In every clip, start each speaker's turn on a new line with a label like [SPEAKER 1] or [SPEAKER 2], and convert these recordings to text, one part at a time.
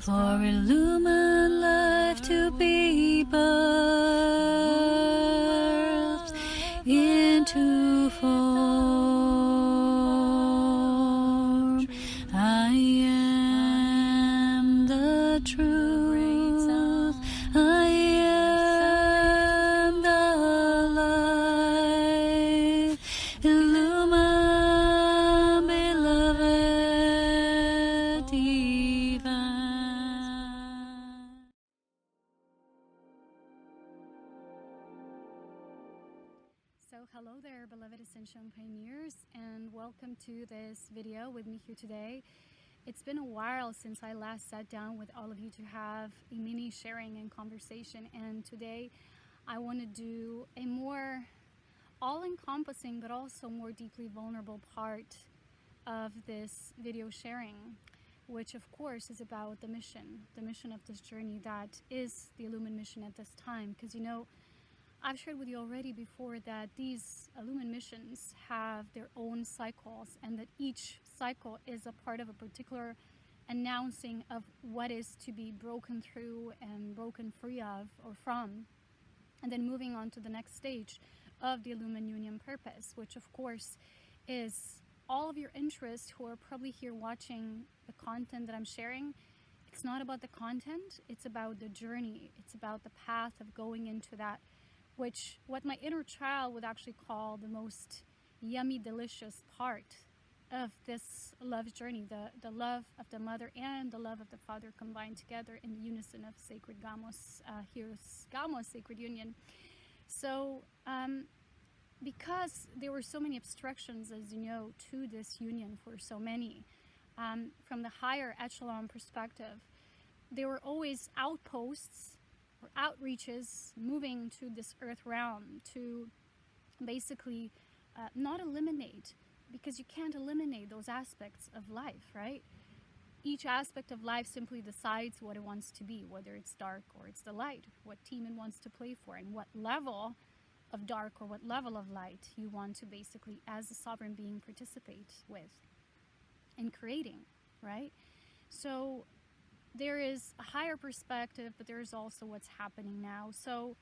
[SPEAKER 1] for illumined life to be birthed into form. I am the truth. I am the light. Illumined, beloved divine.
[SPEAKER 2] So hello there, beloved Ascension pioneers, and welcome to this video with me here today. It's been a while since I last sat down with all of you to have a mini sharing and conversation, and today I want to do a more all-encompassing but also more deeply vulnerable part of this video sharing, which of course is about the mission of this journey that is the Illumined mission at this time. Because I've shared with you already before that these Illumined missions have their own cycles, and that each cycle is a part of a particular announcing of what is to be broken through and broken free of or from, and then moving on to the next stage of the Illumined Union purpose, which of course is all of your interests who are probably here watching the content that I'm sharing. It's not about the content, it's about the journey. It's about the path of going into that, which what my inner child would actually call the most yummy, delicious part of this love journey, the love of the mother and the love of the father combined together in the unison of sacred Gamos, here's Gamos, sacred union. So because there were so many obstructions, as you know, to this union for so many, from the higher echelon perspective, there were always outposts or outreaches moving to this earth realm to basically not eliminate, because you can't eliminate those aspects of life, right? Each aspect of life simply decides what it wants to be, whether it's dark or it's the light, what team it wants to play for, and what level of dark or what level of light you want to basically, as a sovereign being, participate with in creating, right? So there is a higher perspective, but there is also what's happening now. So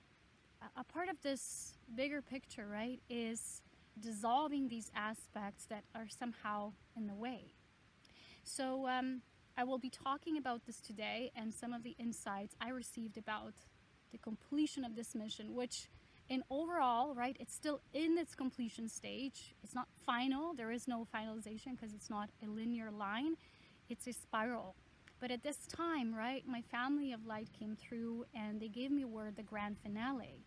[SPEAKER 2] a part of this bigger picture, right, is dissolving these aspects that are somehow in the way. So I will be talking about this today and some of the insights I received about the completion of this mission, which in overall, right, it's still in its completion stage. It's not final. There is no finalization because it's not a linear line. It's a spiral. But at this time, right, my family of light came through and they gave me word, the grand finale.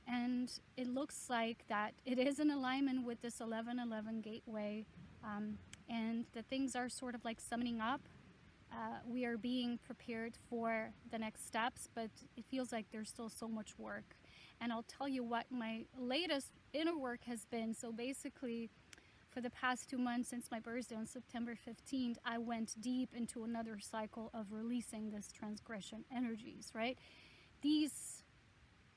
[SPEAKER 2] And it looks like that it is in alignment with this 1111 gateway, and the things are sort of like summoning up. We are being prepared for the next steps, but it feels like there's still so much work. And I'll tell you what my latest inner work has been. So basically, for the past 2 months since my birthday on September 15th, I went deep into another cycle of releasing this transgression energies, right? These,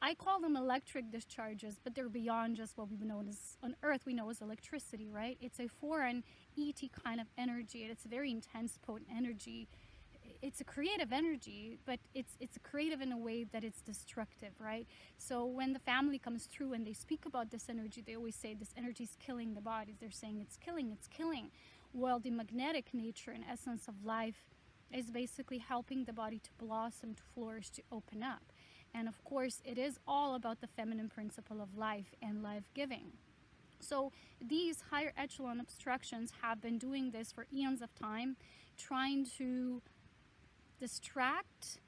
[SPEAKER 2] I call them electric discharges, but they're beyond just what we know as, on Earth, we know as electricity, right? It's a foreign ET kind of energy, and it's a very intense, potent energy. It's a creative energy, but it's creative in a way that it's destructive, right? So when the family comes through and they speak about this energy, they always say this energy is killing the bodies. They're saying it's killing. While the magnetic nature and essence of life is basically helping the body to blossom, to flourish, to open up. And of course, it is all about the feminine principle of life and life-giving. So these higher echelon obstructions have been doing this for eons of time, trying to distract,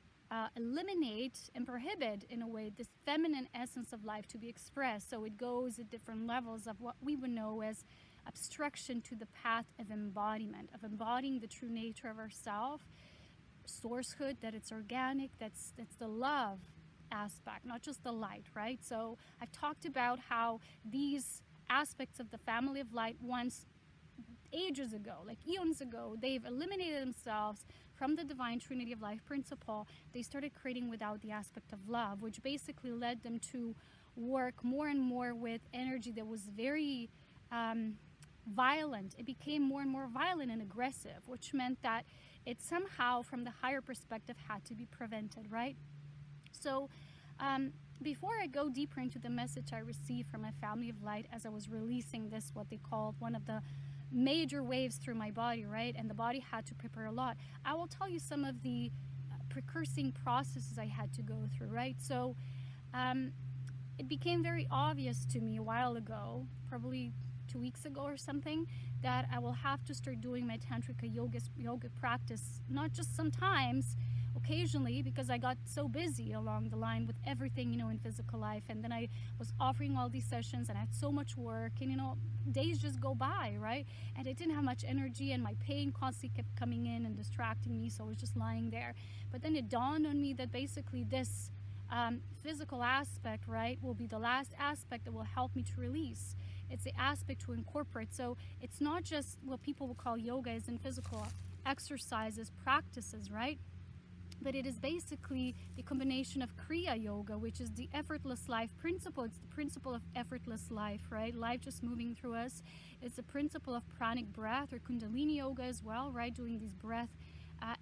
[SPEAKER 2] eliminate, and prohibit, in a way, this feminine essence of life to be expressed. So it goes at different levels of what we would know as obstruction to the path of embodiment, of embodying the true nature of ourself, sourcehood, that it's organic, that's the love aspect, not just the light, right? So I've talked about how these aspects of the family of light once, ages ago, like eons ago, they've eliminated themselves from the divine trinity of life principle. They started creating without the aspect of love, which basically led them to work more and more with energy that was very violent. It became more and more violent and aggressive, which meant that it somehow, from the higher perspective, had to be prevented, right? So before I go deeper into the message I received from my family of light as I was releasing this, what they called one of the major waves through my body, right? And the body had to prepare a lot. I will tell you some of the precursing processes I had to go through, right? So it became very obvious to me a while ago, probably 2 weeks ago or something, that I will have to start doing my tantrika yoga practice, not just sometimes, occasionally, because I got so busy along the line with everything, in physical life. And then I was offering all these sessions and I had so much work, and days just go by, right? And I didn't have much energy, and my pain constantly kept coming in and distracting me, so I was just lying there. But then it dawned on me that basically this physical aspect, right, will be the last aspect that will help me to release. It's the aspect to incorporate. So it's not just what people will call yoga as in physical exercises, practices, right? But it is basically the combination of Kriya Yoga, which is the effortless life principle. It's the principle of effortless life, right? Life just moving through us. It's the principle of pranic breath or Kundalini Yoga as well, right? Doing these breath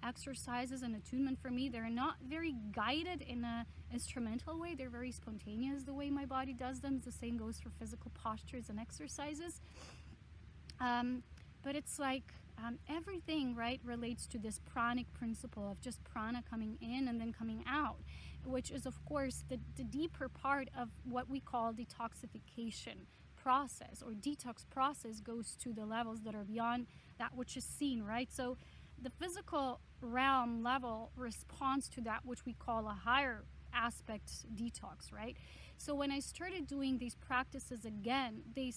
[SPEAKER 2] exercises and attunement for me. They're not very guided in an instrumental way. They're very spontaneous the way my body does them. The same goes for physical postures and exercises. But it's like everything, right, relates to this pranic principle of just prana coming in and then coming out, which is, of course, the deeper part of what we call detoxification process, or detox process goes to the levels that are beyond that which is seen, right? So the physical realm level responds to that which we call a higher aspect detox, right? So when I started doing these practices again, they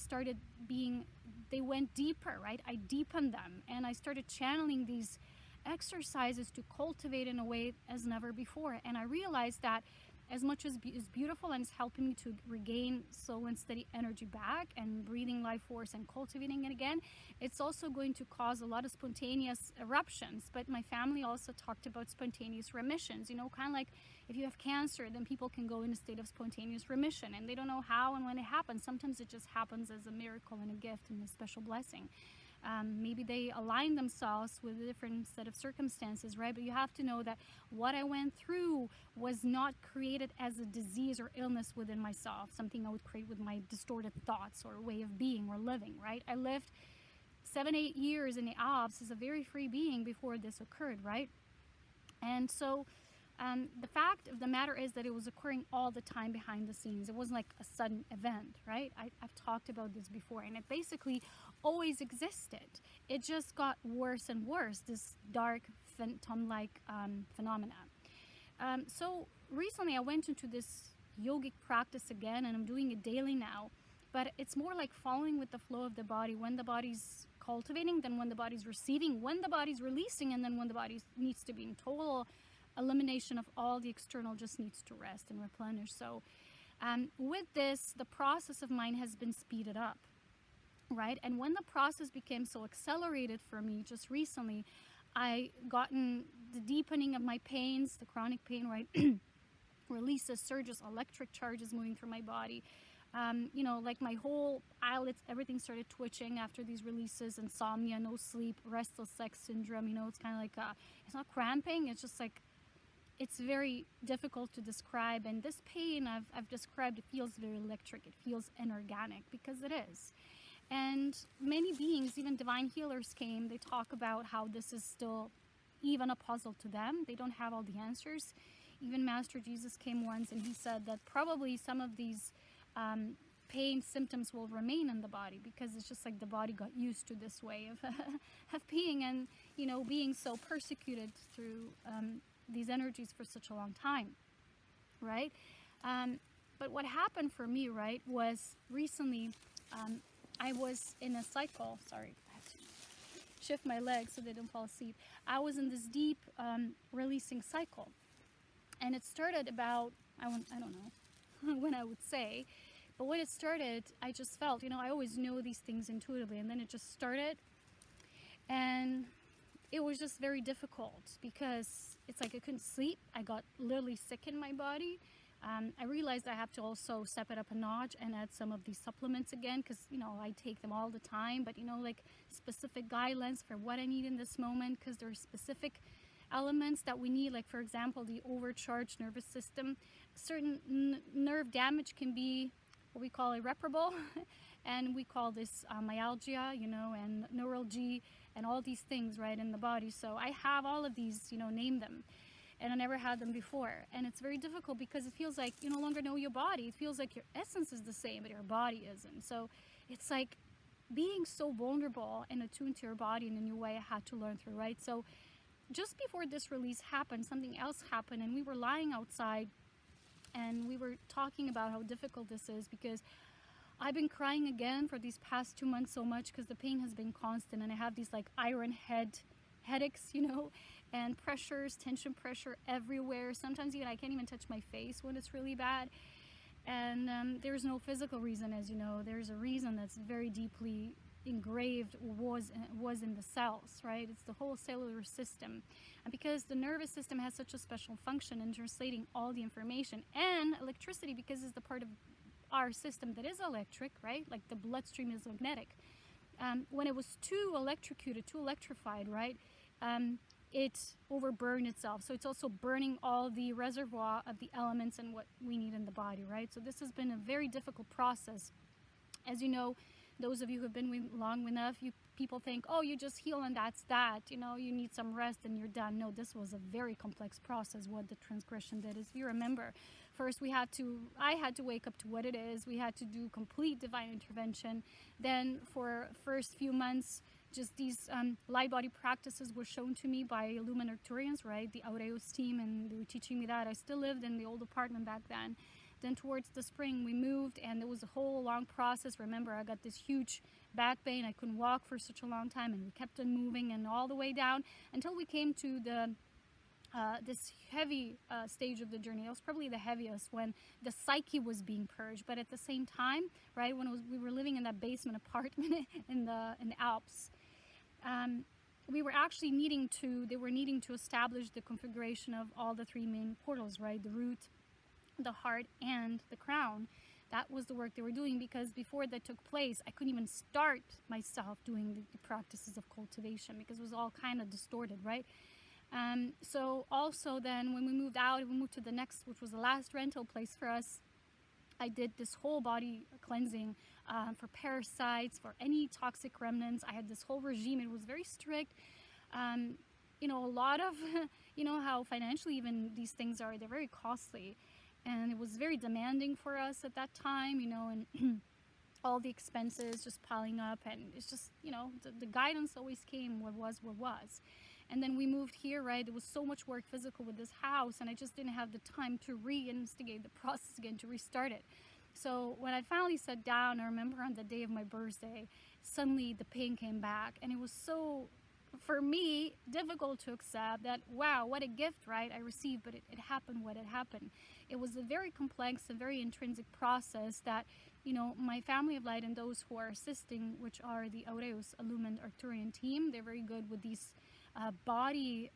[SPEAKER 2] went deeper, right? I deepened them, and I started channeling these exercises to cultivate in a way as never before. And I realized that as much as is beautiful and it's helping me to regain slow and steady energy back and breathing life force and cultivating it again, it's also going to cause a lot of spontaneous eruptions. But my family also talked about spontaneous remissions, kind of like if you have cancer, then people can go in a state of spontaneous remission, and they don't know how and when it happens. Sometimes it just happens as a miracle and a gift and a special blessing. Maybe they align themselves with a different set of circumstances, right? But you have to know that what I went through was not created as a disease or illness within myself, something I would create with my distorted thoughts or way of being or living, right? I lived 7-8 years in the Alps as a very free being before this occurred, right? And so the fact of the matter is that it was occurring all the time behind the scenes. It wasn't like a sudden event, right? I've talked about this before, and it basically always existed. It just got worse and worse, this dark phantom-like phenomena. So recently I went into this yogic practice again, and I'm doing it daily now, but it's more like following with the flow of the body. When the body's cultivating, then when the body's receiving, when the body's releasing, and then when the body needs to be in total elimination of all the external, just needs to rest and replenish. So with this, the process of mine has been speeded up, right? And when the process became so accelerated for me just recently, I gotten the deepening of my pains, the chronic pain, right? Releases, surges, electric charges moving through my body. Like my whole eyelids, everything started twitching after these releases. Insomnia, no sleep, restless sex syndrome. It's kind of like it's not cramping, it's just like it's very difficult to describe. And this pain I've described, it feels very electric, it feels inorganic, because it is. And many beings, even divine healers came, they talk about how this is still even a puzzle to them. They don't have all the answers. Even Master Jesus came once and he said that probably some of these pain symptoms will remain in the body, because it's just like the body got used to this way of being, and being so persecuted through these energies for such a long time, right? But what happened for me, right, was recently I was in a cycle. Sorry, I have to shift my legs so they don't fall asleep. I was in this deep releasing cycle, and it started about I don't know when I would say, but when it started, I just felt, I always know these things intuitively, and then it just started, and it was just very difficult, because it's like I couldn't sleep. I got literally sick in my body. I realized I have to also step it up a notch and add some of these supplements again, because I take them all the time, but like specific guidelines for what I need in this moment, because there are specific elements that we need, like for example the overcharged nervous system. Certain nerve damage can be what we call irreparable and we call this myalgia, and neuralgia and all these things right in the body. So I have all of these, name them, and I never had them before. And it's very difficult because it feels like you no longer know your body. It feels like your essence is the same, but your body isn't. So it's like being so vulnerable and attuned to your body in a new way I had to learn through, right? So just before this release happened, something else happened, and we were lying outside and we were talking about how difficult this is, because I've been crying again for these past 2 months so much because the pain has been constant, and I have these like iron headaches, and pressures, tension pressure everywhere. Sometimes even I can't even touch my face when it's really bad. And there's no physical reason, as you know. There's a reason that's very deeply engraved, was in the cells, right? It's the whole cellular system. And because the nervous system has such a special function in translating all the information, and electricity, because it's the part of our system that is electric, right? Like the bloodstream is magnetic. When it was too electrocuted, too electrified, right? It overburned itself. So it's also burning all the reservoir of the elements and what we need in the body, right? So this has been a very difficult process. As you know, those of you who have been long enough, people think, oh, you just heal and that's that. You need some rest and you're done. No, this was a very complex process, what the transgression did. If you remember, first I had to wake up to what it is. We had to do complete divine intervention. Then for first few months, just these light body practices were shown to me by Illumined Arcturians, right? The Aurea team, and they were teaching me that. I still lived in the old apartment back then. Then towards the spring we moved, and it was a whole long process. Remember, I got this huge back pain. I couldn't walk for such a long time, and we kept on moving and all the way down until we came to the this heavy stage of the journey. It was probably the heaviest, when the psyche was being purged. But at the same time, right, when we were living in that basement apartment in the Alps, we were actually they were needing to establish the configuration of all the three main portals, right? The root, the heart, and the crown. That was the work they were doing, because before that took place, I couldn't even start myself doing the practices of cultivation, because it was all kind of distorted, right? So also then when we moved out, we moved to the next, which was the last rental place for us. I did this whole body cleansing for parasites, for any toxic remnants. I had this whole regime. It was very strict. A lot of, how financially even these things are, they're very costly. And it was very demanding for us at that time, and all the expenses just piling up. And it's just, the guidance always came what was. And then we moved here, right? There was so much work physical with this house, and I just didn't have the time to reinstigate the process again, to restart it. So when I finally sat down, I remember on the day of my birthday, suddenly the pain came back. And it was so, for me, difficult to accept that, wow, what a gift, right, I received, but it happened what it happened. It was a very complex and very intrinsic process that, my family of light and those who are assisting, which are the Aureus Illumined Arcturian team, they're very good with these body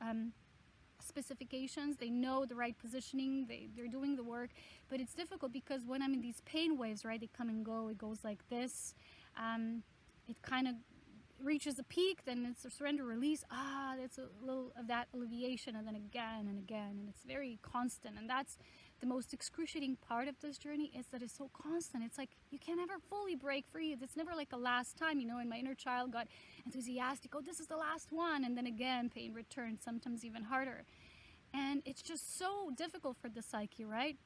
[SPEAKER 2] specifications. They know the right positioning. They're doing the work, but it's difficult because when I'm in these pain waves, right, they come and go. It goes like this. It kind of reaches a peak, then it's a surrender release. That's a little of that alleviation, and then again and again, and it's very constant. And that's the most excruciating part of this journey, is that it's so constant. It's like you can never fully break free. It's never like a last time, and my inner child got enthusiastic. Oh, this is the last one. And then again, pain returns, sometimes even harder. And it's just so difficult for the psyche, right?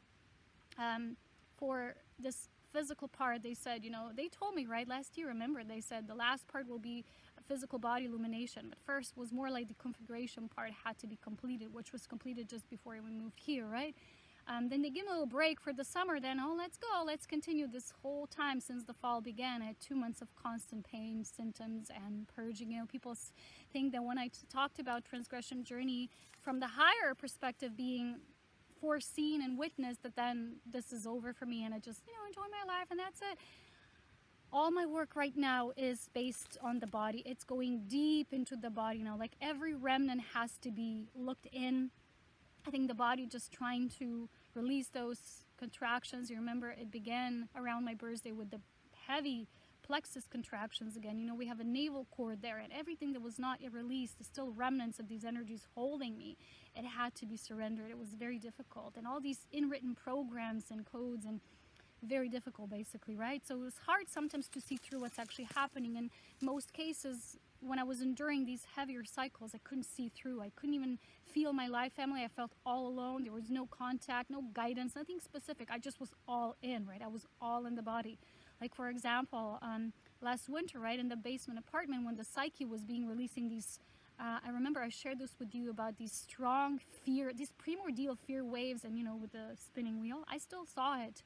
[SPEAKER 2] For this physical part, they said, they told me, right, last year, remember, they said the last part will be a physical body illumination, but first was more like the configuration part had to be completed, which was completed just before we moved here, right? Then they give me a little break for the summer. Then, let's go. Let's continue. This whole time since the fall began, I had 2 months of constant pain, symptoms, and purging. People think that when I talked about transgression journey from the higher perspective being foreseen and witnessed, that then this is over for me and I just, enjoy my life and that's it. All my work right now is based on the body. It's going deep into the body now. Like every remnant has to be looked in. I think the body just trying to release those contractions. You remember it began around my birthday with the heavy plexus contractions again. You know, we have a navel cord there, and everything that was not released, the still remnants of these energies holding me, it had to be surrendered. It was very difficult, and all these in-written programs and codes, and very difficult basically, right? So it was hard sometimes to see through what's actually happening. In most cases, when I was enduring these heavier cycles, I couldn't see through. I couldn't even feel my life family. I felt all alone. There was no contact, no guidance, nothing specific. I just was all in, right? I was all in the body. Like, for example, last winter, right, in the basement apartment, when the psyche was releasing these, I remember I shared this with you about these strong fear, these primordial fear waves, and, you know, with the spinning wheel, I still saw it.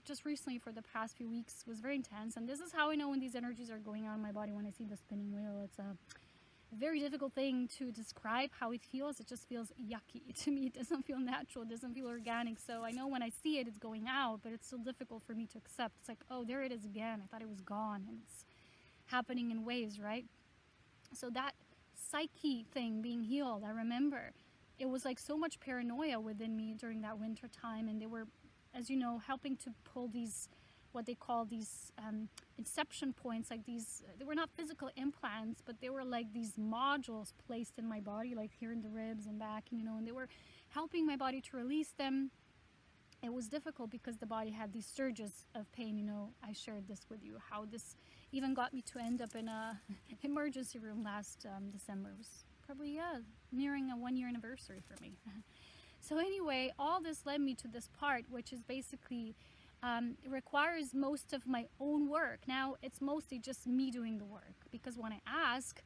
[SPEAKER 2] Just recently, for the past few weeks, was very intense. And this is how I know when these energies are going on in my body, when I see the spinning wheel. It's a very difficult thing to describe how it feels. It just feels yucky to me. It doesn't feel natural. It doesn't feel organic. So I know when I see it, it's going out, but it's still difficult for me to accept. It's like, oh, there it is again. I thought it was gone. And it's happening in waves, right? So that psyche thing being healed, I remember it was like so much paranoia within me during that winter time. And they were, as you know, helping to pull these, what they call these inception points, like these, they were not physical implants, but they were like these modules placed in my body, like here in the ribs and back, you know, and they were helping my body to release them. It was difficult because the body had these surges of pain. You know, I shared this with you, how this even got me to end up in a emergency room last December. It was probably, yeah, nearing a 1-year anniversary for me. So anyway, all this led me to this part, which is basically, it requires most of my own work. Now, it's mostly just me doing the work, because when I ask,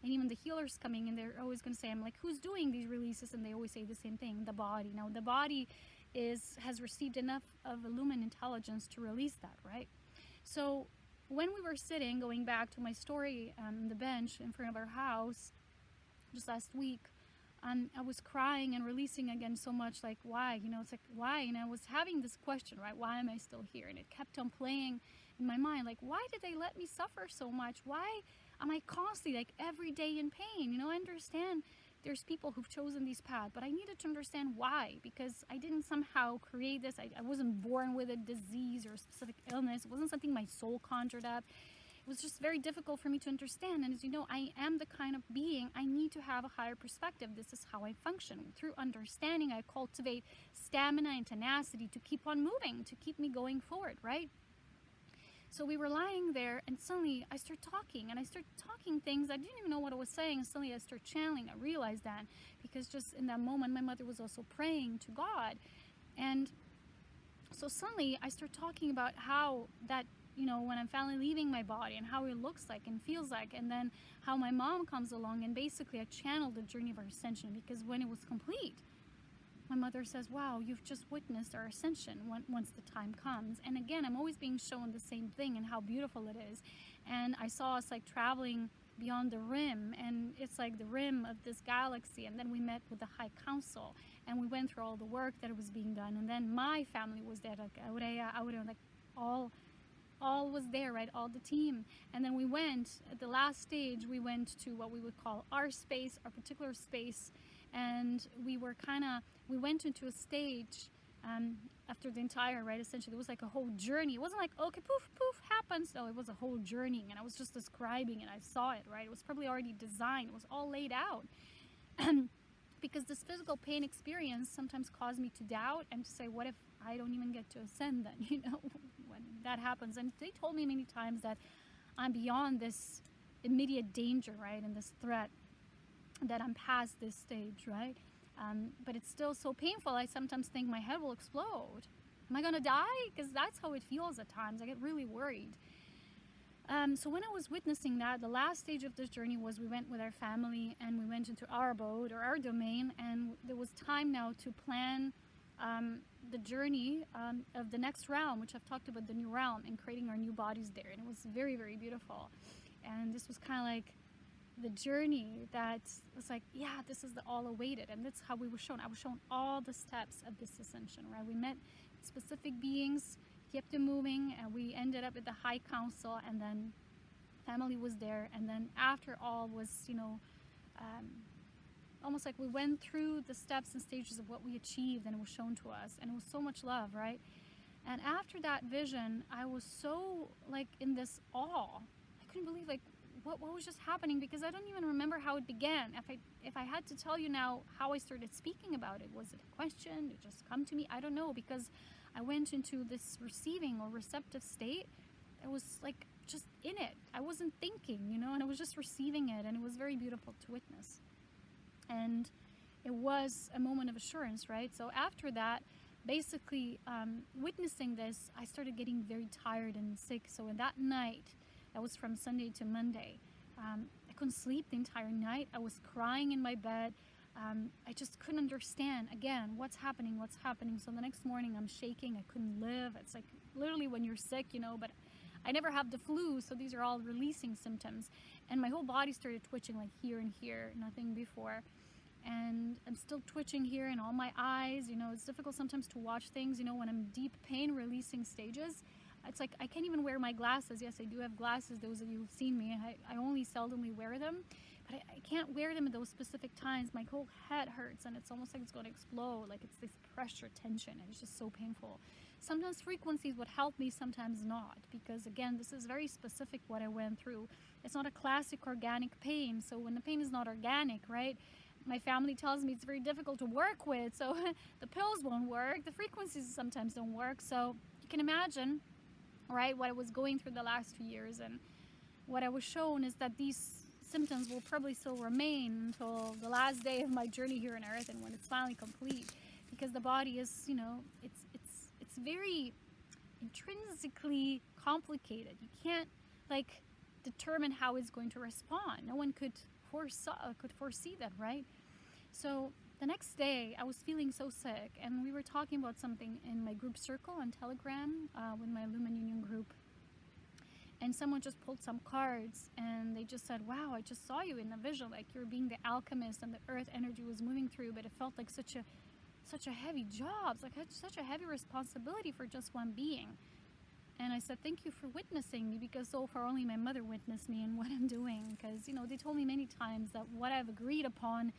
[SPEAKER 2] and even the healers coming in, they're always going to say, I'm like, who's doing these releases? And they always say the same thing, the body. Now, the body has received enough of Illumined intelligence to release that, right? So when we were sitting, going back to my story on the bench in front of our house just last week, I was crying and releasing again so much, like, why? You know, it's like, why? And I was having this question, right? Why am I still here? And it kept on playing in my mind, like, why did they let me suffer so much? Why am I constantly, like, every day in pain? You know, I understand there's people who've chosen these paths, but I needed to understand why, because I didn't somehow create this. I wasn't born with a disease or a specific illness. It wasn't something my soul conjured up. It was just very difficult for me to understand. And as you know, I am the kind of being, I need to have a higher perspective. This is how I function. Through understanding, I cultivate stamina and tenacity to keep on moving, to keep me going forward, right? So we were lying there, and suddenly I start talking, and I start talking things I didn't even know what I was saying. And suddenly I start channeling. I realized that because just in that moment, my mother was also praying to God. And so suddenly I start talking about how that, you know, when I'm finally leaving my body and how it looks like and feels like, and then how my mom comes along, and basically I channeled the journey of our ascension, because when it was complete, my mother says, wow, you've just witnessed our ascension once the time comes. And again, I'm always being shown the same thing and how beautiful it is. And I saw us like traveling beyond the rim, and it's like the rim of this galaxy. And then we met with the High Council, and we went through all the work that was being done. And then my family was there, like Aurea, like all was there, right? All the team. And then we went, at the last stage, we went to what we would call our space, our particular space. And we went into a stage after the entire, right, essentially, it was like a whole journey. It wasn't like, okay, poof, poof, happens. No, it was a whole journey, and I was just describing it. I saw it, right? It was probably already designed. It was all laid out. Because this physical pain experience sometimes caused me to doubt and to say, what if I don't even get to ascend then, you know, when that happens? And they told me many times that I'm beyond this immediate danger, right, and this threat, that I'm past this stage, right? But it's still so painful. I sometimes think my head will explode. Am I gonna die? Because that's how it feels at times. I get really worried. So when I was witnessing that, the last stage of this journey was we went with our family, and we went into our abode or our domain, and there was time now to plan the journey of the next realm, which I've talked about, the new realm, and creating our new bodies there. And it was very, very beautiful. And this was kind of like the journey that was like, yeah, this is the all awaited. And that's how we were shown. I was shown all the steps of this ascension, right? We met specific beings, kept it moving, and we ended up at the High Council, and then family was there. And then after all was, you know, almost like we went through the steps and stages of what we achieved, and it was shown to us, and it was so much love, right? And after that vision, I was so like in this awe. I couldn't believe like what was just happening, because I don't even remember how it began. If I had to tell you now how I started speaking about it, was it a question? Did it just come to me? I don't know, because I went into this receiving or receptive state. It was like just in it. I wasn't thinking, you know, and I was just receiving it, and it was very beautiful to witness. And it was a moment of assurance, right? So after that, basically witnessing this, I started getting very tired and sick. So in that night, that was from Sunday to Monday, I couldn't sleep the entire night. I was crying in my bed. I just couldn't understand, again, what's happening. So the next morning I'm shaking. I couldn't live. It's like literally when you're sick, you know, but I never have the flu, so these are all releasing symptoms. And my whole body started twitching, like here and here, nothing before. And I'm still twitching here in all my eyes. You know, it's difficult sometimes to watch things, you know, when I'm deep pain releasing stages. It's like I can't even wear my glasses. Yes, I do have glasses. Those of you who've seen me, I only seldomly wear them. But I can't wear them at those specific times. My whole head hurts, and it's almost like it's going to explode. Like it's this pressure, tension, and it's just so painful. Sometimes frequencies would help me, sometimes not. Because again, this is very specific what I went through. It's not a classic organic pain. So when the pain is not organic, right? My family tells me it's very difficult to work with. So the pills won't work. The frequencies sometimes don't work. So you can imagine, right, what I was going through the last 2 years. And what I was shown is that these symptoms will probably still remain until the last day of my journey here on earth, and when it's finally complete, because the body is, you know, it's very intrinsically complicated. You can't like determine how it's going to respond. No one could foresee that, right? So the next day I was feeling so sick, and we were talking about something in my group circle on Telegram with my Lumen Union group. And someone just pulled some cards, and they just said, wow, I just saw you in the vision, like you're being the alchemist, and the earth energy was moving through, but it felt like such a heavy job. It's like such a heavy responsibility for just one being. And I said, thank you for witnessing me, because so far only my mother witnessed me and what I'm doing. Because, you know, they told me many times that what I've agreed upon,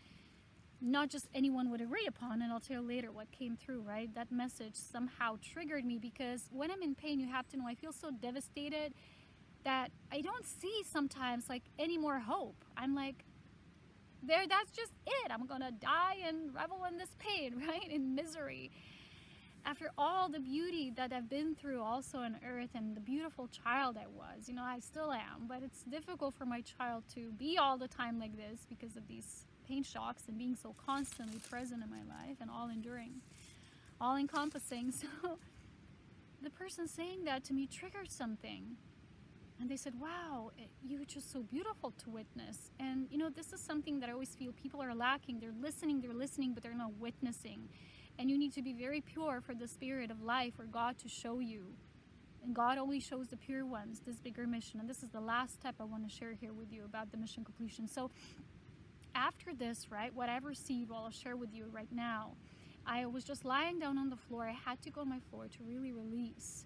[SPEAKER 2] not just anyone would agree upon. And I'll tell you later what came through, right? That message somehow triggered me, because when I'm in pain, you have to know, I feel so devastated that I don't see sometimes like any more hope. I'm like, that's just it. I'm gonna die and revel in this pain, right? In misery. After all the beauty that I've been through also on earth, and the beautiful child I was, you know, I still am, but it's difficult for my child to be all the time like this because of these pain shocks and being so constantly present in my life and all enduring, all encompassing. So the person saying that to me triggered something. And they said, wow, you're just so beautiful to witness. And, you know, this is something that I always feel people are lacking. They're listening, but they're not witnessing. And you need to be very pure for the spirit of life, for God to show you. And God only shows the pure ones this bigger mission. And this is the last step I want to share here with you about the mission completion. So after this, right, what I've received, I'll share with you right now. I was just lying down on the floor. I had to go on my floor to really release.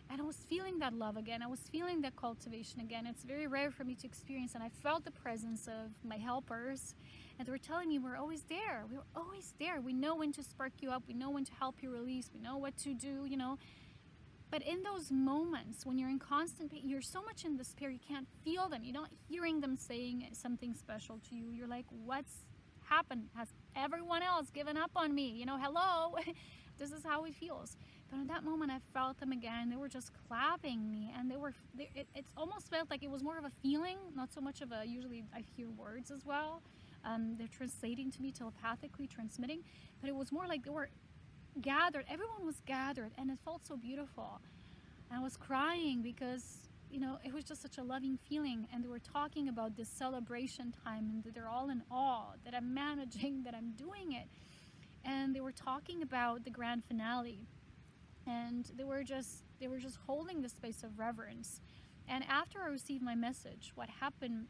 [SPEAKER 2] And I was feeling that love again. I was feeling that cultivation again. It's very rare for me to experience. And I felt the presence of my helpers. And they were telling me, we're always there. We were always there. We know when to spark you up. We know when to help you release. We know what to do, you know. But in those moments when you're in constant pain, you're so much in despair, you can't feel them. You're not hearing them saying something special to you. You're like, what's happened? Has everyone else given up on me? You know, hello. This is how it feels. But in that moment, I felt them again. They were just clapping me, and it almost felt like it was more of a feeling, not so much of a, usually I hear words as well. They're translating to me telepathically, transmitting, but it was more like they were gathered. Everyone was gathered, and it felt so beautiful. And I was crying because, you know, it was just such a loving feeling. And they were talking about this celebration time, and that they're all in awe that I'm managing, that I'm doing it. And they were talking about the grand finale. And they were just holding this space of reverence. And after I received my message, what happened,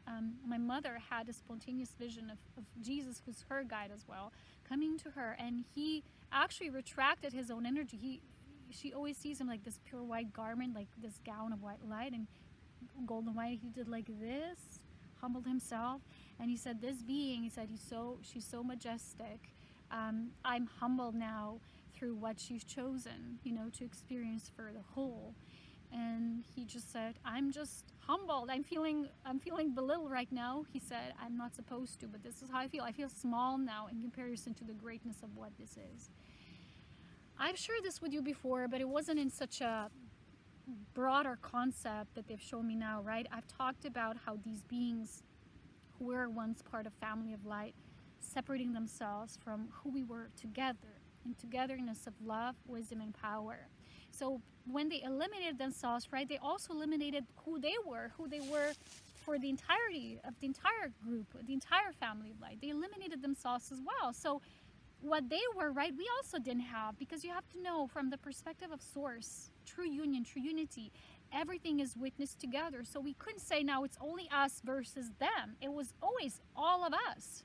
[SPEAKER 2] my mother had a spontaneous vision of Jesus, who's her guide as well, coming to her, and he actually retracted his own energy. She always sees him like this pure white garment, like this gown of white light and golden white. He did like this, humbled himself, And he said, this being, he said, she's so majestic. I'm humbled now through what she's chosen, to experience for the whole. And he just said, I'm just humbled. I'm feeling belittled right now. He said, I'm not supposed to, but this is how I feel. I feel small now in comparison to the greatness of what this is. I've shared this with you before, but it wasn't in such a broader concept that they've shown me now, right? I've talked about how these beings who were once part of family of light, separating themselves from who we were together, in togetherness of love, wisdom, and power. So when they eliminated themselves, right, they also eliminated who they were for the entirety of the entire group, the entire family of light. They eliminated themselves as well. So what they were, right, we also didn't have, because you have to know from the perspective of source, true union, true unity, everything is witnessed together. So we couldn't say now it's only us versus them. It was always all of us.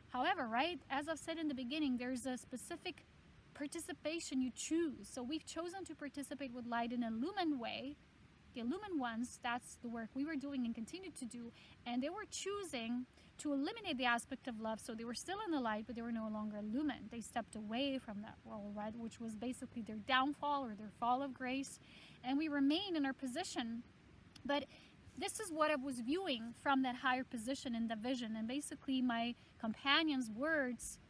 [SPEAKER 2] However, right, as I've said in the beginning, there's a specific participation you choose. So we've chosen to participate with light in an illumined way. The illumined ones, that's the work we were doing and continue to do. And they were choosing to eliminate the aspect of love. So they were still in the light, but they were no longer illumined. They stepped away from that role, right, which was basically their downfall or their fall of grace. And we remained in our position. But this is what I was viewing from that higher position in the vision. And basically my companion's words,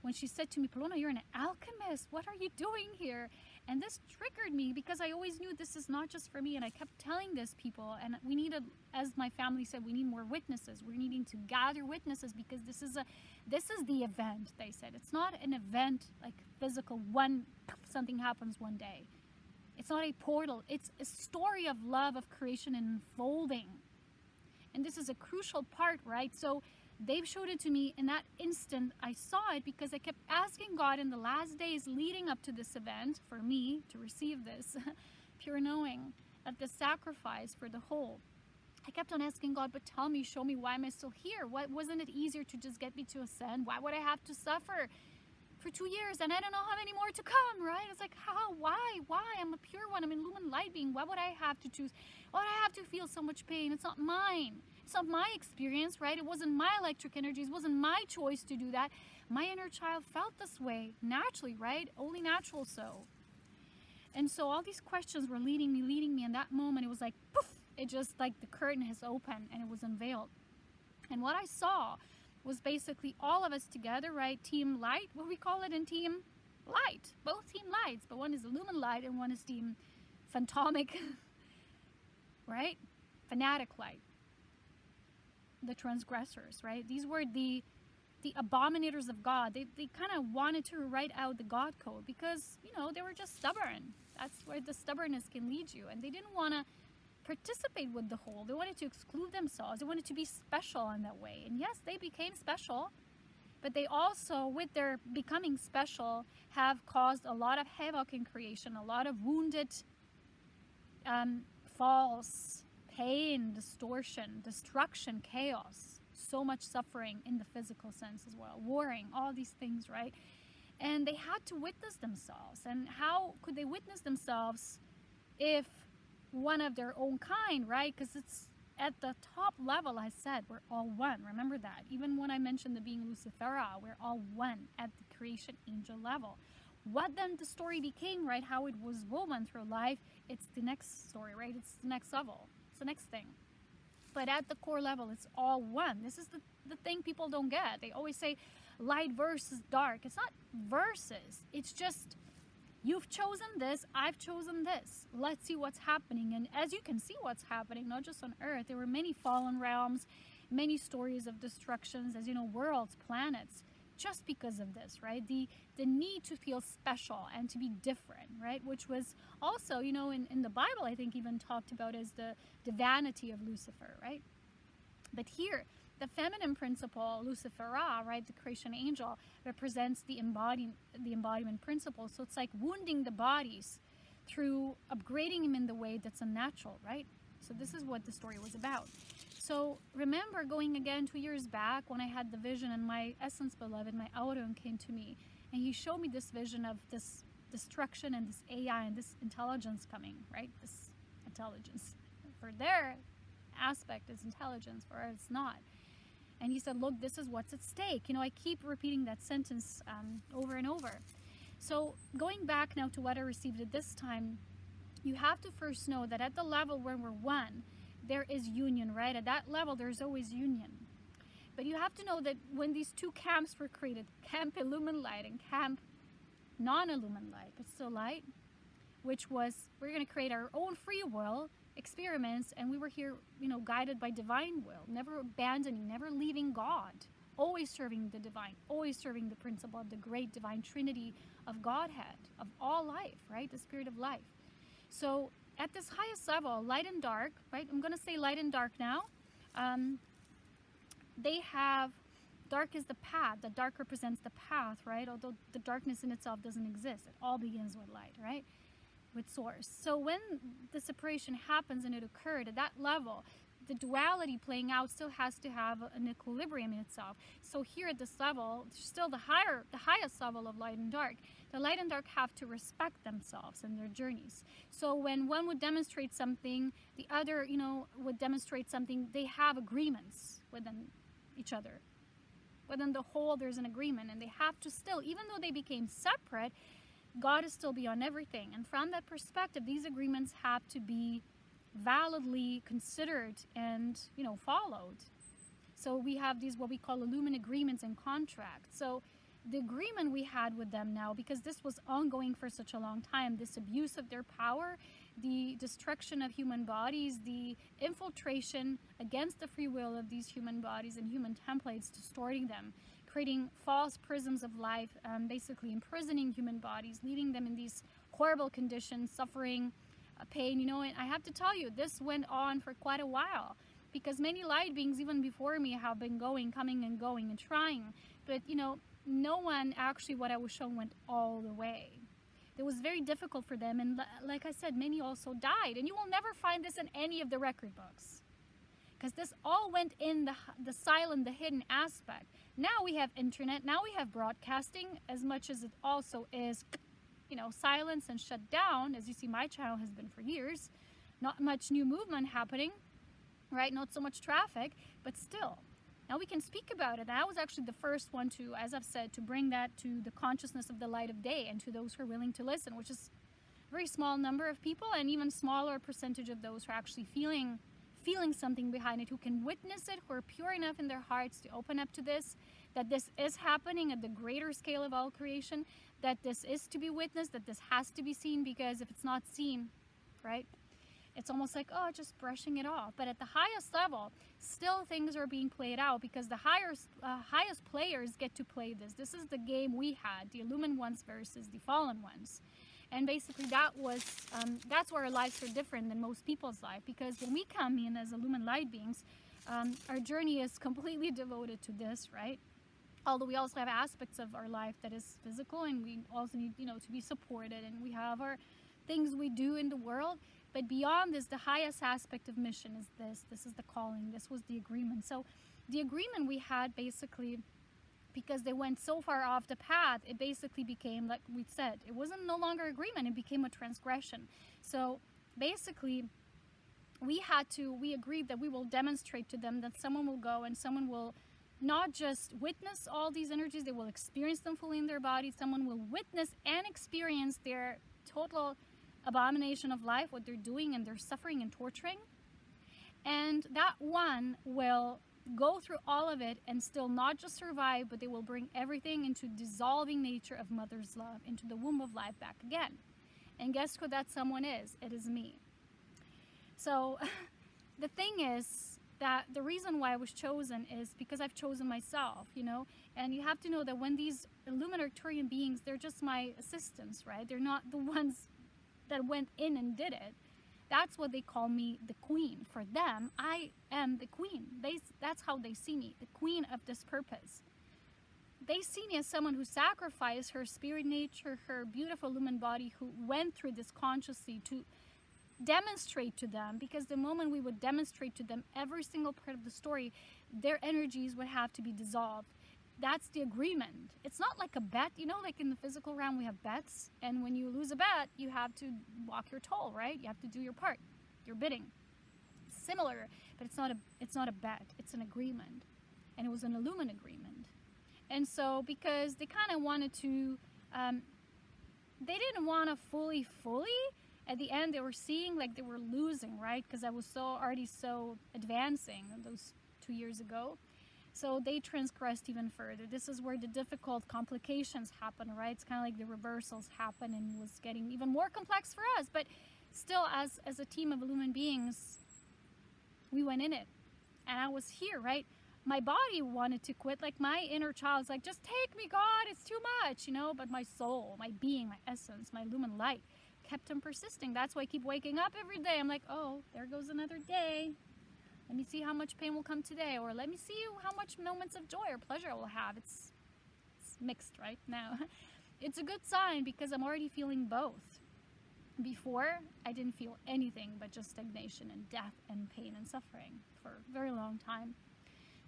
[SPEAKER 2] when she said to me, Polona, you're an alchemist. What are you doing here? And this triggered me because I always knew this is not just for me. And I kept telling this people. And we needed, as my family said, we need more witnesses. We're needing to gather witnesses because this is the event, they said. It's not an event like physical, something happens one day. It's not a portal. It's a story of love, of creation and unfolding. And this is a crucial part, right? So they showed it to me in that instant. I saw it because I kept asking God in the last days leading up to this event for me to receive this pure knowing of the sacrifice for the whole. I kept on asking God, but tell me, show me, why am I still here? Why wasn't it easier to just get me to ascend? Why would I have to suffer for 2 years and I don't know how many more to come, right? It's like, how? Why? I'm a pure one. I'm an illumined light being. Why would I have to choose? Why would I have to feel so much pain? It's not mine. It's not my experience, right? It wasn't my electric energies. It wasn't my choice to do that. My inner child felt this way naturally, right? Only natural so. And so all these questions were leading me. In that moment, it was like, poof, it just like the curtain has opened and it was unveiled. And what I saw was basically all of us together, right? Team light, what we call it in team light. Both team lights, but one is illumined light and one is team phantomic, right? Fanatic light. The transgressors, right? These were the abominators of God. They kind of wanted to write out the God code because, they were just stubborn. That's where the stubbornness can lead you. And they didn't want to participate with the whole. They wanted to exclude themselves. They wanted to be special in that way. And yes, they became special, but they also, with their becoming special, have caused a lot of havoc in creation, a lot of wounded, falls, pain, distortion, destruction, chaos, so much suffering in the physical sense as well, warring, all these things, right? And they had to witness themselves. And how could they witness themselves if one of their own kind, right? Because it's at the top level, I said, we're all one. Remember that. Even when I mentioned the being Lucifera, we're all one at the creation angel level. What then the story became, right? How it was woven through life, it's the next story, right? It's the next level. It's the next thing. But at the core level, it's all one. This is the thing people don't get. They always say light versus dark. It's not versus. It's just, you've chosen this, I've chosen this. Let's see what's happening. And as you can see what's happening, not just on Earth, there were many fallen realms, many stories of destructions, as you know, worlds, planets, just because of this, right? The need to feel special and to be different, right? Which was also, in the Bible, I think even talked about as the vanity of Lucifer, right? But here, the feminine principle, Lucifera, right, the creation angel, represents the embodiment principle. So it's like wounding the bodies through upgrading them in the way that's unnatural, right? So this is what the story was about. So remember going again 2 years back when I had the vision and my essence beloved, my Aurea, came to me. And he showed me this vision of this destruction and this AI and this intelligence coming, right? This intelligence. For their aspect is intelligence, for us it's not. And he said, look, this is what's at stake. You know, I keep repeating that sentence over and over. So going back now to what I received at this time, you have to first know that at the level where we're one, there is union, right? At that level, there's always union. But you have to know that when these two camps were created, Camp Illumined Light and Camp Non-Illumined Light, but still light, which was, we're going to create our own free will experiments, and we were here, you know, guided by divine will, never abandoning, never leaving God, always serving the divine, always serving the principle of the great divine trinity of Godhead, of all life, right? The spirit of life. So at this highest level, light and dark, right? I'm going to say light and dark now. They have, dark is the path. The dark represents the path, right? Although the darkness in itself doesn't exist. It all begins with light, right? With source. So when the separation happens and it occurred at that level, the duality playing out still has to have an equilibrium in itself. So here at this level, still the highest level of light and dark, the light and dark have to respect themselves and their journeys. So when one would demonstrate something, the other, you know, would demonstrate something, they have agreements within each other. Within the whole, there's an agreement, and they have to still, even though they became separate, God is still beyond everything. And from that perspective, these agreements have to be validly considered and, you know, followed. So we have these, what we call illumined agreements and contracts. So the agreement we had with them now, because this was ongoing for such a long time, this abuse of their power, the destruction of human bodies, the infiltration against the free will of these human bodies and human templates, distorting them, creating false prisms of life, basically imprisoning human bodies, leaving them in these horrible conditions, suffering, pain, you know. And I have to tell you, this went on for quite a while, because many light beings even before me have been coming and going and trying, but you know, no one actually, what I was shown, went all the way. It was very difficult for them, and like I said, many also died, and you will never find this in any of the record books, because this all went in the silent, the hidden aspect. Now we have internet, now we have broadcasting, as much as it also is, you know, silence and shut down. As you see, my channel has been for years, not much new movement happening, right? Not so much traffic, but still, now we can speak about it. And I was actually the first one to, as I've said, to bring that to the consciousness of the light of day, and to those who are willing to listen, which is a very small number of people, and even smaller percentage of those who are actually feeling something behind it, who can witness it, who are pure enough in their hearts to open up to this, that this is happening at the greater scale of all creation, that this is to be witnessed, that this has to be seen, because if it's not seen, right, it's almost like, oh, just brushing it off. But at the highest level, still things are being played out, because the highest players get to play this. This is the game we had, the illumined ones versus the fallen ones. And basically that was, that's where our lives are different than most people's life, because when we come in as illumined light beings, our journey is completely devoted to this, right? Although we also have aspects of our life that is physical, and we also need, you know, to be supported, and we have our things we do in the world. But beyond this, the highest aspect of mission is this is the calling, this was the agreement. So the agreement we had, basically, because they went so far off the path, it basically became, like we said, it wasn't no longer agreement, it became a transgression. So basically, we agreed that we will demonstrate to them, that someone will go and someone will not just witness all these energies, they will experience them fully in their body. Someone will witness and experience their total abomination of life, what they're doing, and their suffering and torturing. And that one will go through all of it and still not just survive, but they will bring everything into dissolving nature of mother's love, into the womb of life back again. And guess who that someone is? It is me. So the thing is that the reason why I was chosen is because I've chosen myself, you know. And you have to know that when these illumined Arcturian beings, they're just my assistants, right? They're not the ones that went in and did it. That's what they call me, the queen. For them, I am the queen. That's how they see me, the queen of this purpose. They see me as someone who sacrificed her spirit nature, her beautiful illumined body, who went through this consciously to demonstrate to them, because the moment we would demonstrate to them every single part of the story, their energies would have to be dissolved. That's the agreement. It's not like a bet, you know, like in the physical realm we have bets, and when you lose a bet, you have to walk your toll, right? You have to do your part, your bidding. It's similar, but it's not a bet, it's an agreement. and it was an Illumined agreement. And so because they kind of wanted to, they didn't want to fully, at the end they were seeing like they were losing, right? Because I was already so advancing those 2 years ago. So they transgressed even further. This is where the difficult complications happen, right? It's kind of like the reversals happen, and was getting even more complex for us. But still, as a team of Illumined beings, we went in it. And I was here, right? My body wanted to quit. Like my inner child's like, just take me, God, it's too much, you know? But my soul, my being, my essence, my lumen light kept on persisting. That's why I keep waking up every day. I'm like, oh, there goes another day. Let me see how much pain will come today, or let me see how much moments of joy or pleasure I will have. It's mixed right now. It's a good sign because I'm already feeling both. Before, I didn't feel anything but just stagnation and death and pain and suffering for a very long time.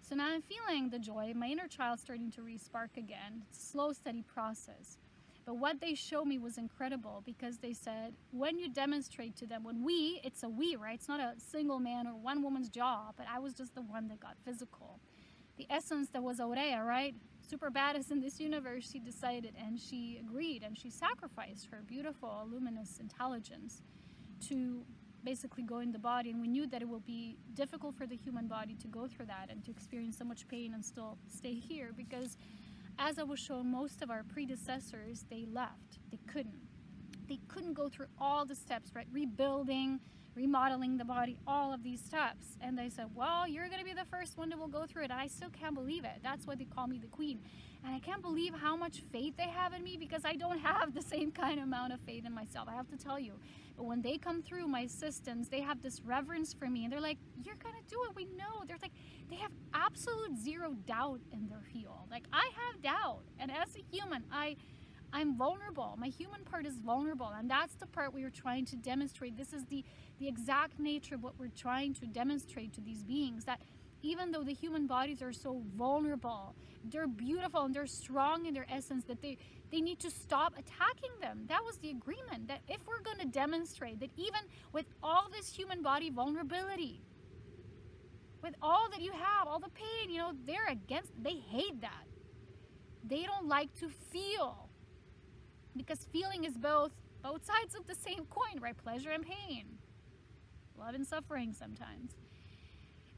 [SPEAKER 2] So now I'm feeling the joy. My inner child's starting to re-spark again. It's a slow, steady process. But what they showed me was incredible, because they said, when you demonstrate to them, it's a we, right? It's not a single man or one woman's job, but I was just the one that got physical. The essence that was Aurea, right? Super badass in this universe, she decided and she agreed and she sacrificed her beautiful, luminous intelligence to basically go in the body. And we knew that it will be difficult for the human body to go through that and to experience so much pain and still stay here, because as I was shown, most of our predecessors, they left. They couldn't go through all the steps, right? Rebuilding, remodeling the body, all of these steps. And they said, well, you're going to be the first one that will go through it. And I still can't believe it. That's why they call me the queen. And I can't believe how much faith they have in me, because I don't have the same kind of amount of faith in myself. I have to tell you. But when they come through, my assistants, they have this reverence for me. And they're like, you're going to do it. We know. They're like, they have absolute zero doubt in their field. Like, I have doubt. And as a human, I'm vulnerable. My human part is vulnerable. And that's the part we are trying to demonstrate. This is the exact nature of what we're trying to demonstrate to these beings, that even though the human bodies are so vulnerable, they're beautiful and they're strong in their essence, that they need to stop attacking them. That was the agreement, that if we're going to demonstrate that even with all this human body vulnerability, with all that you have, all the pain, you know, they hate that. They don't like to feel, because feeling is both sides of the same coin, right? Pleasure and pain, love and suffering sometimes.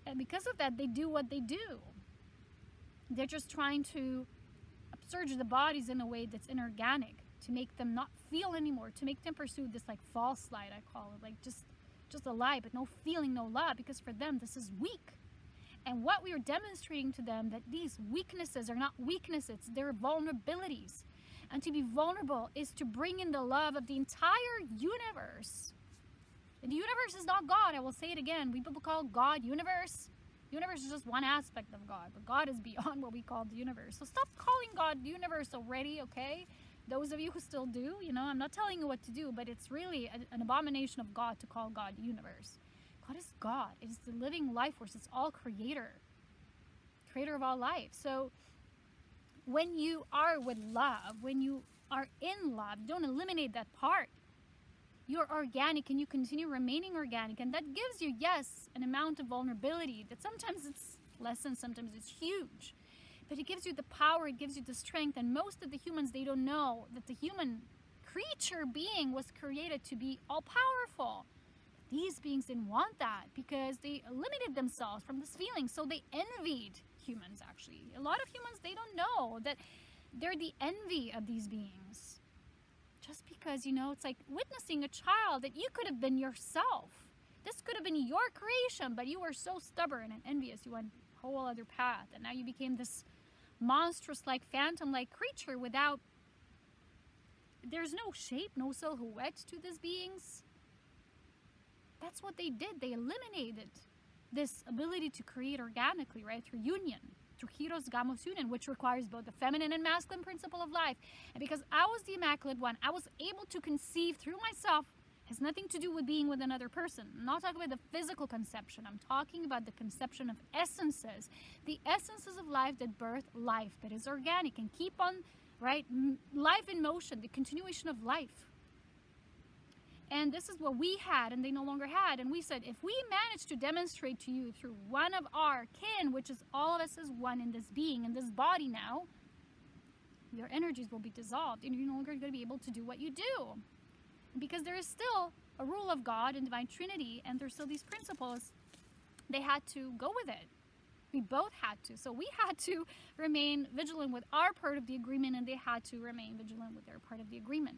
[SPEAKER 2] And because of that, they do what they do. They're just trying to upsurge the bodies in a way that's inorganic, to make them not feel anymore, to make them pursue this like false light, I call it, like just a lie, but no feeling, no love, because for them this is weak. And what we are demonstrating to them, that these weaknesses are not weaknesses, they're vulnerabilities. And to be vulnerable is to bring in the love of the entire universe. And the universe is not God. I will say it again. We people call God universe. Universe is just one aspect of God, but God is beyond what we call the universe. So stop calling God the universe already, okay? Those of you who still do, you know, I'm not telling you what to do, but it's really an abomination of God to call God universe. God is God. It is the living life force. It's all creator of all life. So when you are with love, when you are in love, you don't eliminate that part. You're organic and you continue remaining organic. And that gives you, yes, an amount of vulnerability that sometimes it's less and sometimes it's huge. But it gives you the power, it gives you the strength. And most of the humans, they don't know that the human creature being was created to be all-powerful. These beings didn't want that because they eliminated themselves from this feeling. So they envied humans, actually. A lot of humans, they don't know that they're the envy of these beings. Just because, you know, it's like witnessing a child that you could have been yourself. This could have been your creation, but you were so stubborn and envious. You went a whole other path. And now you became this monstrous-like, phantom-like creature without... There's no shape, no silhouette to these beings. That's what they did. They eliminated this ability to create organically, right? Through union. Through Heros Gamos union, which requires both the feminine and masculine principle of life. And because I was the Immaculate One, I was able to conceive through myself. Has nothing to do with being with another person. I'm not talking about the physical conception. I'm talking about the conception of essences. The essences of life that birth life, that is organic and keep on, right? Life in motion, the continuation of life. And this is what we had and they no longer had. And we said, if we manage to demonstrate to you through one of our kin, which is all of us as one in this being, in this body now, your energies will be dissolved and you're no longer going to be able to do what you do. Because there is still a rule of God and divine Trinity, and there's still these principles. They had to go with it. We both had to. So we had to remain vigilant with our part of the agreement, and they had to remain vigilant with their part of the agreement.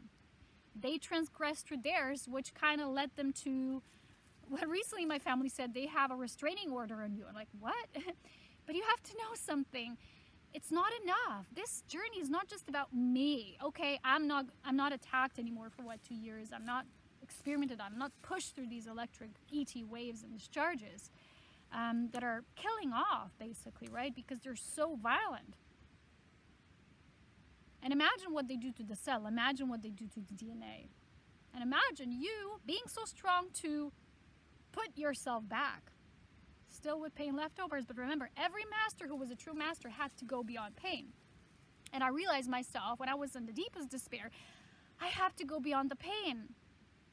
[SPEAKER 2] They transgressed through theirs, which kind of led them to what recently my family said, they have a restraining order on you. I'm like, what? But you have to know something. It's not enough. This journey is not just about me. Okay, I'm not attacked anymore for 2 years. I'm not experimented on. I'm not pushed through these electric ET waves and discharges that are killing off, basically, right? Because they're so violent. And imagine what they do to the cell. Imagine what they do to the DNA. And imagine you being so strong to put yourself back. Still with pain leftovers. But remember, every master who was a true master had to go beyond pain. And I realized myself, when I was in the deepest despair, I have to go beyond the pain.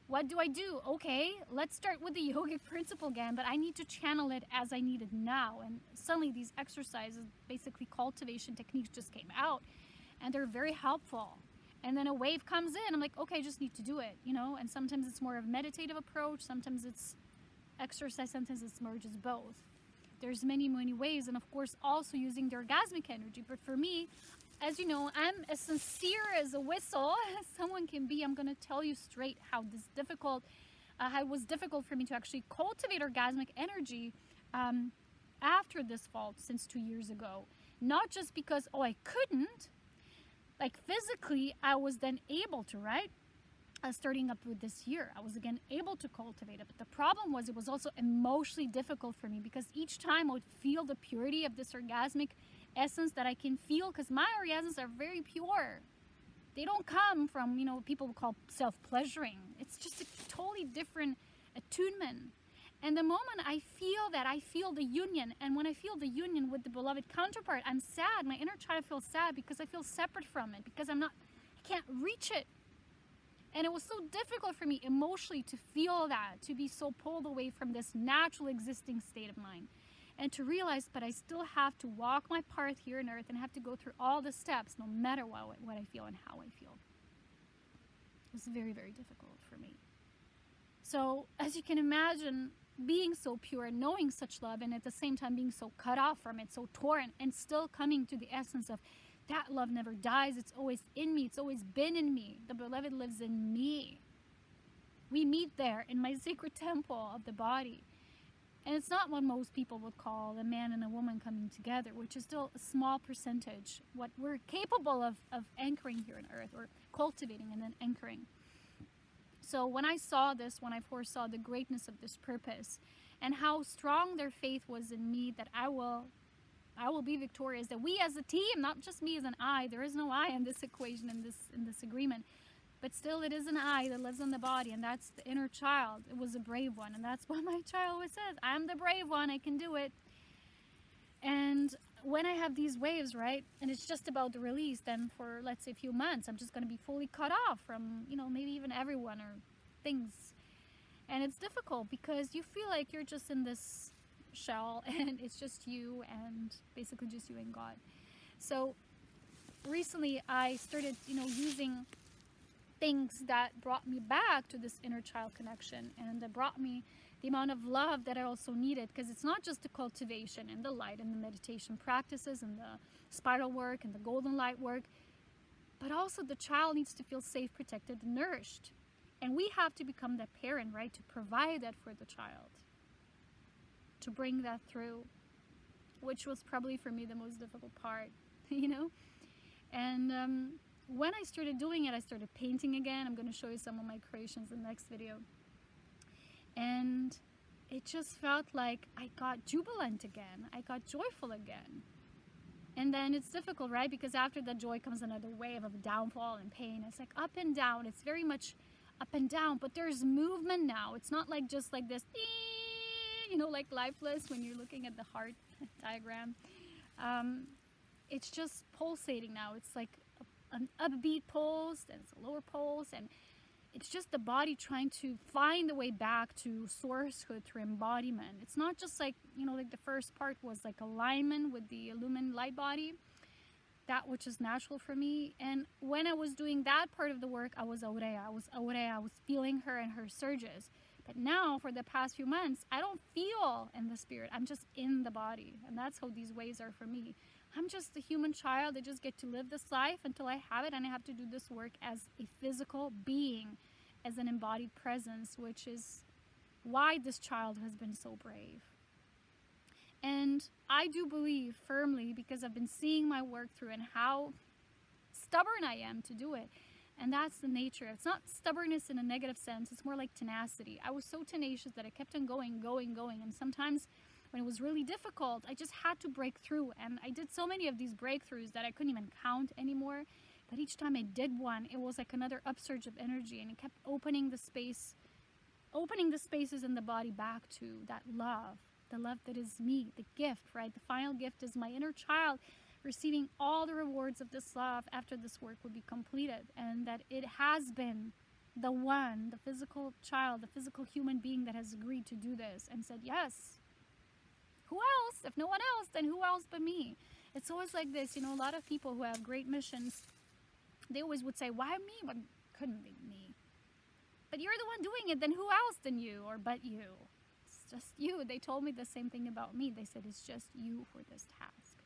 [SPEAKER 2] What do? Okay, let's start with the yogic principle again, but I need to channel it as I need it now. And suddenly these exercises, basically cultivation techniques, just came out. And they're very helpful. And then a wave comes in. I'm like, okay, I just need to do it, you know? And sometimes it's more of a meditative approach. Sometimes it's exercise. Sometimes it merges both. There's many, many ways. And of course, also using the orgasmic energy. But for me, as you know, I'm as sincere as a whistle as someone can be. I'm going to tell you straight how it was difficult for me to actually cultivate orgasmic energy after this fault since 2 years ago. Not just because, I couldn't. Like physically, I was then able to, right? Starting up with this year, I was again able to cultivate it. But the problem was it was also emotionally difficult for me because each time I would feel the purity of this orgasmic essence that I can feel, because my orgasms are very pure. They don't come from, people call self-pleasuring. It's just a totally different attunement. And the moment I feel that, I feel the union. And when I feel the union with the beloved counterpart, I'm sad. My inner child feels sad because I feel separate from it, because I can't reach it. And it was so difficult for me emotionally to feel that, to be so pulled away from this natural existing state of mind. And to realize, but I still have to walk my path here on earth and have to go through all the steps, no matter what I feel and how I feel. It was very, very difficult for me. So, as you can imagine, being so pure, knowing such love, and at the same time being so cut off from it, so torn, and still coming to the essence of that love never dies. It's always in me. It's always been in me. The beloved lives in me. We meet there in my sacred temple of the body. And it's not what most people would call a man and a woman coming together, which is still a small percentage, what we're capable of anchoring here on earth, or cultivating and then anchoring. So when I saw this, when I foresaw the greatness of this purpose and how strong their faith was in me, that I will be victorious, that we as a team, not just me as an I, there is no I in this equation, in this agreement, but still it is an I that lives in the body, and that's the inner child. It was a brave one, and that's what my child always says, I'm the brave one, I can do it. And when I have these waves, right, and it's just about the release, then for, let's say, a few months, I'm just going to be fully cut off from, maybe even everyone or things. And it's difficult because you feel like you're just in this shell and it's just you and basically just you and God. So recently I started, using things that brought me back to this inner child connection, and that brought me the amount of love that I also needed, because it's not just the cultivation and the light and the meditation practices and the spiral work and the golden light work, but also the child needs to feel safe, protected, and nourished. And we have to become that parent, right, to provide that for the child, to bring that through, which was probably for me the most difficult part, And when I started doing it, I started painting again. I'm going to show you some of my creations in the next video. And it just felt like I got jubilant again. I got joyful again. And then it's difficult, right? Because after that joy comes another wave of downfall and pain. It's like up and down. It's very much up and down. But there's movement now. It's not like just like this, like lifeless when you're looking at the heart diagram. It's just pulsating now. It's like an upbeat pulse, and it's a lower pulse, and it's just the body trying to find the way back to sourcehood through embodiment. It's not just like, like the first part was like alignment with the illumined light body, that which is natural for me. And when I was doing that part of the work, I was Aurea. I was feeling her and her surges. But now, for the past few months, I don't feel in the spirit. I'm just in the body. And that's how these ways are for me. I'm just a human child. I just get to live this life until I have it. And I have to do this work as a physical being, as an embodied presence, which is why this child has been so brave. And I do believe firmly, because I've been seeing my work through and how stubborn I am to do it. And that's the nature. It's not stubbornness in a negative sense. It's more like tenacity. I was so tenacious that I kept on going. And sometimes when it was really difficult, I just had to break through. And I did so many of these breakthroughs that I couldn't even count anymore. But each time I did one, it was like another upsurge of energy. And it kept opening the spaces in the body back to that love. The love that is me, the gift, right? The final gift is my inner child receiving all the rewards of this love after this work will be completed. And that it has been the one, the physical child, the physical human being that has agreed to do this and said, yes, who else? If no one else, then who else but me? It's always like this, a lot of people who have great missions, they always would say, why me? But couldn't be me. But you're the one doing it, then who else than you or but you? Just you. They told me the same thing about me. They said, it's just you for this task.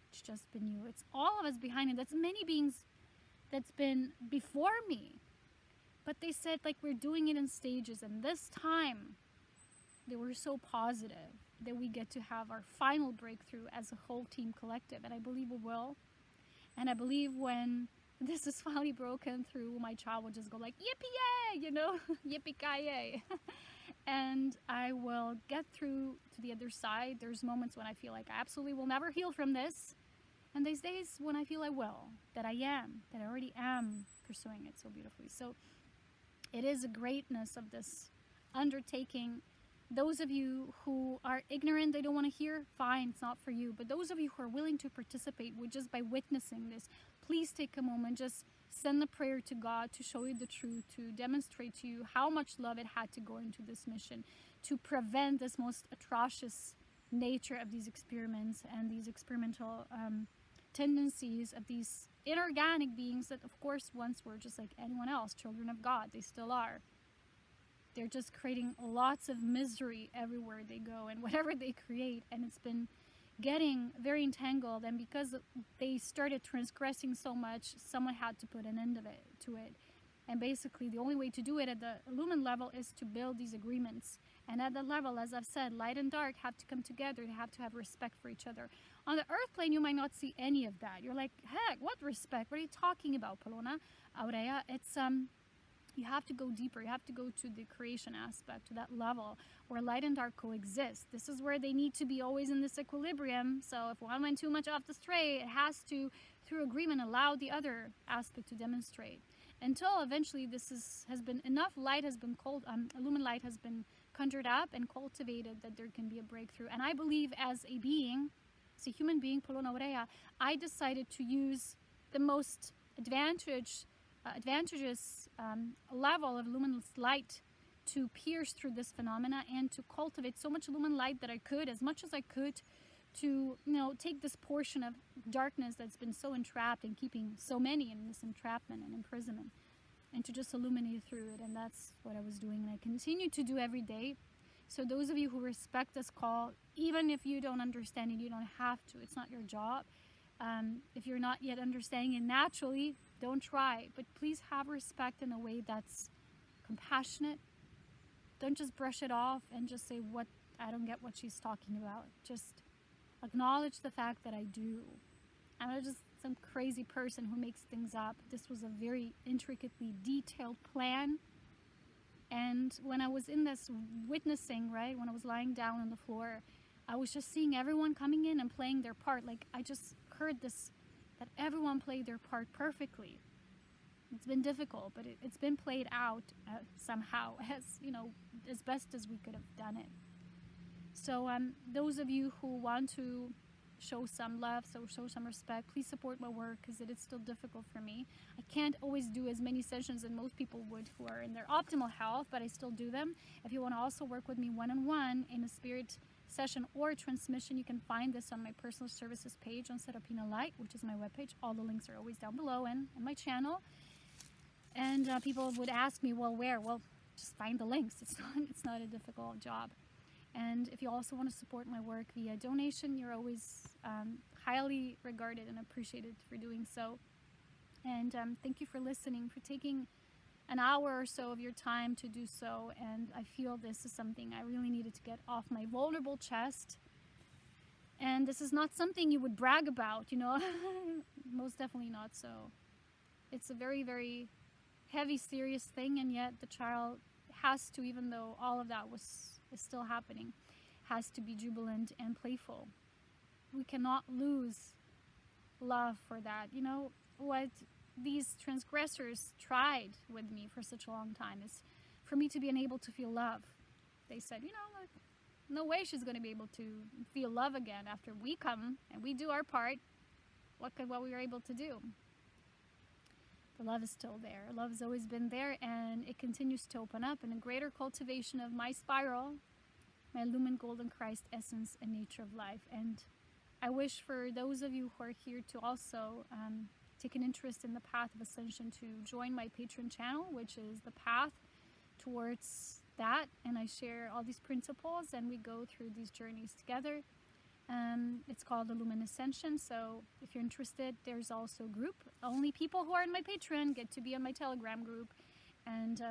[SPEAKER 2] It's just been you. It's all of us behind it. That's many beings that's been before me. But they said, like, we're doing it in stages. And this time, they were so positive that we get to have our final breakthrough as a whole team collective. And I believe we will. And I believe when this is finally broken through, my child will just go like, yippee-yay, yippee-ki-yay. And I will get through to the other side. There's moments when I feel like I absolutely will never heal from this. And there's days when I feel I will, that I already am pursuing it so beautifully. So it is a greatness of this undertaking. Those of you who are ignorant, they don't want to hear, fine, it's not for you. But those of you who are willing to participate just by witnessing this, please take a moment, just send the prayer to God to show you the truth, to demonstrate to you how much love it had to go into this mission, to prevent this most atrocious nature of these experiments and these experimental tendencies of these inorganic beings that, of course, once were just like anyone else, children of God. They still are. They're just creating lots of misery everywhere they go and whatever they create. And it's been getting very entangled. And because they started transgressing so much, someone had to put an end to it. And basically, the only way to do it at the Illumined level is to build these agreements. And at that level, as I've said, light and dark have to come together. They have to have respect for each other. On the earth plane, you might not see any of that. You're like, heck, what respect? What are you talking about, Polona? Aurea, it's you have to go deeper. You have to go to the creation aspect, to that level where light and dark coexist. This is where they need to be always in this equilibrium. So if one went too much off the straight, it has to, through agreement, allow the other aspect to demonstrate. Until eventually has been enough light has been illumined light has been conjured up and cultivated that there can be a breakthrough. And I believe as a being, as a human being, Polona Aurea, I decided to use the most advantageous level of luminous light to pierce through this phenomena and to cultivate so much luminous light that I could, as much as I could, to take this portion of darkness that's been so entrapped and keeping so many in this entrapment and imprisonment, and to just illuminate through it. And that's what I was doing, and I continue to do every day. So those of you who respect this call, even if you don't understand it, you don't have to. It's not your job. If you're not yet understanding it naturally, don't try. But please have respect in a way that's compassionate. Don't just brush it off and just say, "What? I don't get what she's talking about." Just acknowledge the fact that I do. I'm not just some crazy person who makes things up. This was a very intricately detailed plan. And when I was in this witnessing, right, when I was lying down on the floor, I was just seeing everyone coming in and playing their part. Like, I just heard this, that everyone played their part perfectly. It's been difficult, but it's been played out somehow as best as we could have done it. So those of you who want to show some love, so show some respect. Please support my work because it is still difficult for me. I can't always do as many sessions as most people would who are in their optimal health, but I still do them. If you want to also work with me one-on-one in a spirit session or transmission, you can find this on my personal services page on Serapina Light, which is my webpage. All the links are always down below and on my channel. And people would ask me, well, where? Well, just find the links. It's not a difficult job. And if you also want to support my work via donation, you're always highly regarded and appreciated for doing so. And thank you for listening, for taking an hour or so of your time to do so. And I feel this is something I really needed to get off my vulnerable chest. And this is not something you would brag about, you know, most definitely not so. It's a very, very heavy, serious thing, and yet the child has to, even though all of that is still happening, has to be jubilant and playful. We cannot lose love for that. You know, what these transgressors tried with me for such a long time is for me to be unable to feel love. They said, you know, like, no way she's going to be able to feel love again after we come and we do our part. What we were able to do. The love is still there. Love has always been there, and it continues to open up in a greater cultivation of my spiral, my illumined golden Christ essence and nature of life. And I wish for those of you who are here to also take an interest in the path of ascension to join my Patreon channel, which is the path towards that. And I share all these principles, and we go through these journeys together. It's called Illumined Ascension, so if you're interested, there's also a group. Only people who are in my Patreon get to be on my Telegram group, and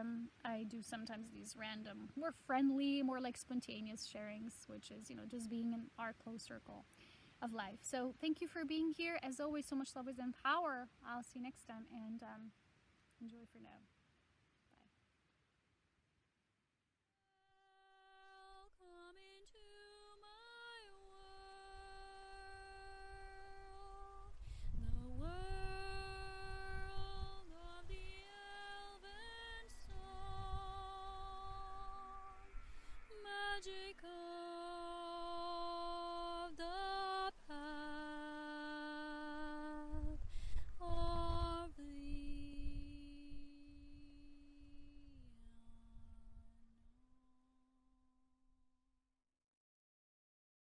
[SPEAKER 2] I do sometimes these random, more friendly, more like spontaneous sharings, which is, you know, just being in our close circle of life. So thank you for being here. As always, so much love is in power. I'll see you next time, and enjoy for now.